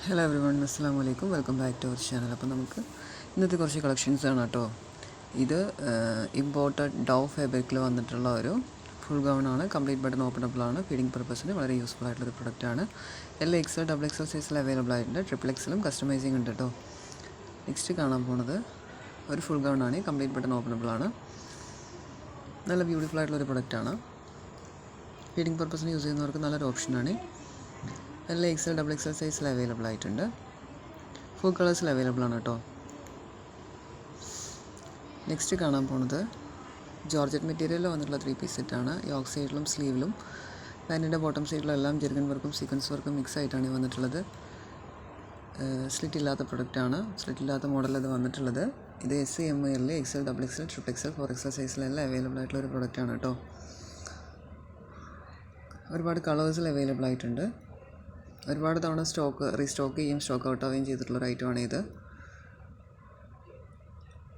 Hello every one, അസ്സലാമു അലൈക്കും. Welcome back to our channel. അപ്പോൾ നമുക്ക് ഇന്നത്തെ കുറച്ച് കളക്ഷൻസ് ആണ് കേട്ടോ. ഇത് ഇമ്പോർട്ടഡ് ഡവ് ഫാബ്രിക്കിൽ വന്നിട്ടുള്ള ഒരു ഫുൾ ഗൗൺ ആണ്. കംപ്ലീറ്റ് ബട്ടൺ ഓപ്പണബിൾ ആണ്. ഫീഡിങ് പർപ്പസിന് വളരെ യൂസ്ഫുൾ ആയിട്ടുള്ളൊരു പ്രൊഡക്റ്റാണ്. എൽ എക്സൽ ഡബിൾ എക്സൽ സൈസിൽ അവൈലബിൾ ആയിട്ടുണ്ട്. ട്രിപ്പിൾ എക്സലും കസ്റ്റമൈസിങ് ഉണ്ട് കേട്ടോ. നെക്സ്റ്റ് കാണാൻ പോകുന്നത് ഒരു ഫുൾ ഗൗൺ ആണ്. കംപ്ലീറ്റ് ബട്ടൺ ഓപ്പണബിൾ ആണ്. നല്ല ബ്യൂട്ടിഫുൾ ആയിട്ടുള്ളൊരു പ്രൊഡക്റ്റാണ്. ഫീഡിങ് പർപ്പസിന് യൂസ് ചെയ്യുന്നവർക്ക് നല്ലൊരു ഓപ്ഷനാണ്. എൽ എക്സൽ ഡബിൾ എക്സൽ സൈസിൽ അവൈലബിൾ ആയിട്ടുണ്ട്. ഫുൾ കളേഴ്സിൽ അവൈലബിൾ ആണ് കേട്ടോ. നെക്സ്റ്റ് കാണാൻ പോകുന്നത് ജോർജറ്റ് മെറ്റീരിയലിൽ വന്നിട്ടുള്ള 3 പീസ് സെറ്റാണ്. യോക്ക് സൈഡിലും സ്ലീവിലും പാൻറ്റിൻ്റെ ബോട്ടം സൈഡിലും എല്ലാം ജെർഗൻ വർക്കും സീക്വൻസ് വർക്കും മിക്സ് ആയിട്ടാണ് വന്നിട്ടുള്ളത്. സ്ലിറ്റ് ഇല്ലാത്ത പ്രൊഡക്റ്റാണ്. സ്ലിറ്റ് ഇല്ലാത്ത മോഡൽ ഇത് വന്നിട്ടുള്ളത്. ഇത് S M L XL double XL triple XL 4 XL സൈസിലെല്ലാം അവൈലബിൾ ആയിട്ടുള്ള ഒരു പ്രൊഡക്റ്റാണ് കേട്ടോ. ഒരുപാട് കളേഴ്സിൽ അവൈലബിൾ ആയിട്ടുണ്ട്. ഒരുപാട് തവണ റീസ്റ്റോക്ക് ചെയ്യും സ്റ്റോക്ക് ഔട്ട് ആവുകയും ചെയ്തിട്ടുള്ളൊരു ഐറ്റമാണ് ഇത്.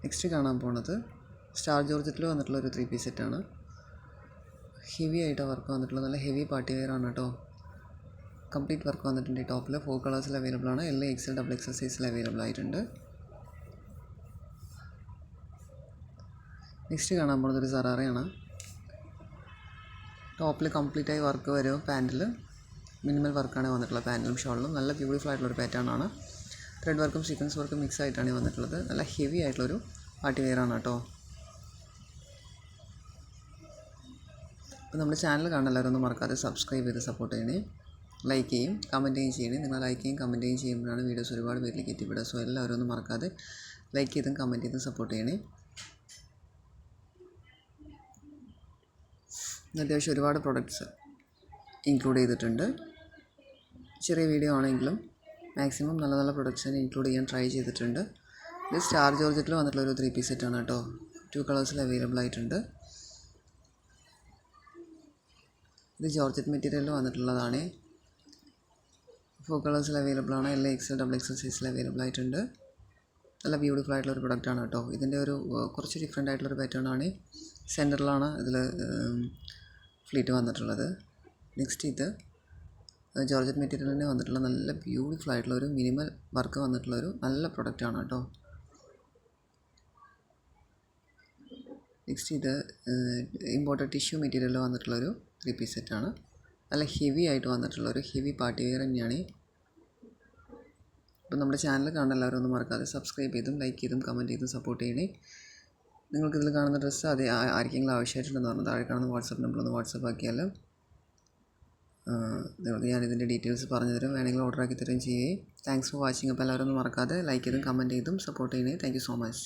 നെക്സ്റ്റ് കാണാൻ പോകുന്നത് സ്റ്റാർ ജോർജറ്റിൽ വന്നിട്ടുള്ളൊരു 3 പീസ് സെറ്റാണ്. ഹെവി ആയിട്ട് വർക്ക് വന്നിട്ടുള്ളത്. നല്ല ഹെവി പാർട്ടി വെയർ ആണ് കേട്ടോ. കംപ്ലീറ്റ് വർക്ക് വന്നിട്ടുണ്ട്. ഈ ടോപ്പിൽ 4 കളേഴ്സിൽ അവൈലബിൾ ആണ്. എൽ എക്സൽ ഡബിൾ എക്സൽ സൈസിൽ അവൈലബിൾ ആയിട്ടുണ്ട്. നെക്സ്റ്റ് കാണാൻ പോകുന്നത് ഒരു സറാറയാണ്. ടോപ്പിൽ കംപ്ലീറ്റ് ആയി വർക്ക് വരും. പാൻറ്റിൽ മിനിമൽ വർക്കാണ് വന്നിട്ടുള്ളത്. പാൻറ്റിലും ഷോളിലും നല്ല ബ്യൂട്ടിഫുൾ ആയിട്ടുള്ളൊരു പാറ്റേൺ ആണ്. ത്രെഡ് വർക്കും സീക്വൻസ് വർക്കും മിക്സ് ആയിട്ടാണ് വന്നിട്ടുള്ളത്. നല്ല ഹെവി ആയിട്ടുള്ളൊരു പാർട്ടി വെയർ ആണ് കേട്ടോ. അപ്പോൾ നമ്മുടെ ചാനൽ കാണാൻ എല്ലാവരും ഒന്നും മറക്കാതെ സബ്സ്ക്രൈബ് ചെയ്ത് സപ്പോർട്ട് ചെയ്യണേ. ലൈക്ക് ചെയ്യും കമൻറ്റ് ചെയ്യണേ. നിങ്ങൾ ലൈക്ക് ചെയ്യും കമൻറ്റ് ചെയ്യുമ്പോഴാണ് വീഡിയോസ് ഒരുപാട് പേരിലേക്ക് എത്തിപ്പെടുക. സോ എല്ലാവരും ഒന്നും മറക്കാതെ ലൈക്ക് ചെയ്തും കമൻറ്റ് ചെയ്തും സപ്പോർട്ട് ചെയ്യണേ. അത്യാവശ്യം ഒരുപാട് പ്രൊഡക്ട്സ് ഇൻക്ലൂഡ് ചെയ്തിട്ടുണ്ട്. ചെറിയ വീഡിയോ ആണെങ്കിലും മാക്സിമം നല്ല നല്ല പ്രൊഡക്ട്സ് ഇൻക്ലൂഡ് ചെയ്യാൻ ട്രൈ ചെയ്തിട്ടുണ്ട്. ഇത് സ്റ്റാർ ജോർജറ്റിൽ വന്നിട്ടുള്ള ഒരു 3 പീസ് സെറ്റാണ് കേട്ടോ. 2 കളേഴ്സിൽ അവൈലബിൾ ആയിട്ടുണ്ട്. ഇത് ജോർജറ്റ് മെറ്റീരിയലിൽ വന്നിട്ടുള്ളതാണ്. 4 കളേഴ്സിൽ അവൈലബിൾ ആണ്. എൽ എക്സൽ ഡബിൾ എക്സൽ സൈസിൽ അവൈലബിൾ ആയിട്ടുണ്ട്. നല്ല ബ്യൂട്ടിഫുൾ ആയിട്ടുള്ളൊരു പ്രൊഡക്റ്റാണ് കേട്ടോ. ഇതിൻ്റെ ഒരു കുറച്ച് ഡിഫറെൻ്റ് ആയിട്ടുള്ളൊരു പാറ്റേൺ ആണ്. സെൻറ്ററിലാണ് ഇതിൽ ഫ്ലീറ്റ് വന്നിട്ടുള്ളത്. നെക്സ്റ്റ് ഇത് ജോർജറ്റ് മെറ്റീരിയലിന് വന്നിട്ടുള്ള നല്ല ബ്യൂട്ടിഫുൾ ആയിട്ടുള്ള ഒരു മിനിമൽ വർക്ക് വന്നിട്ടുള്ളൊരു നല്ല പ്രൊഡക്റ്റാണ് കേട്ടോ. നെക്സ്റ്റ് ഇത് ഇമ്പോർട്ടഡ് ടിഷ്യൂ മെറ്റീരിയലിൽ വന്നിട്ടുള്ളൊരു 3 പീസ് സെറ്റാണ്. നല്ല ഹെവി ആയിട്ട് വന്നിട്ടുള്ളൊരു ഹെവി പാർട്ടി വെയർ തന്നെയാണ്. അപ്പോൾ നമ്മുടെ ചാനൽ കാണാൻ എല്ലാവരും ഒന്നും മറക്കാതെ സബ്സ്ക്രൈബ് ചെയ്തും ലൈക്ക് ചെയ്തും കമൻറ്റ് ചെയ്തും സപ്പോർട്ട് ചെയ്യണേ. നിങ്ങൾക്കിതിൽ കാണുന്ന ഡ്രസ്സ് അത് ആർക്കെങ്കിലും ആവശ്യമായിട്ടുണ്ടെന്ന് പറഞ്ഞാൽ താഴെ കാണുന്ന വാട്സപ്പ് നമ്പറിൽ വാട്സപ്പ് ആക്കിയാൽ നിങ്ങൾക്ക് ഞാനിതിൻ്റെ ഡീറ്റെയിൽസ് പറഞ്ഞു തരും. വേണമെങ്കിൽ ഓർഡർ ആക്കി തരുകയും ചെയ്യേ. Thanks for watching. അപ്പോൾ എല്ലാവരും ഒന്നും മറക്കാതെ ലൈക്ക് ചെയ്തും കമൻറ്റ് ചെയ്തും സപ്പോർട്ട് ചെയ്യണേ. Thank you so much.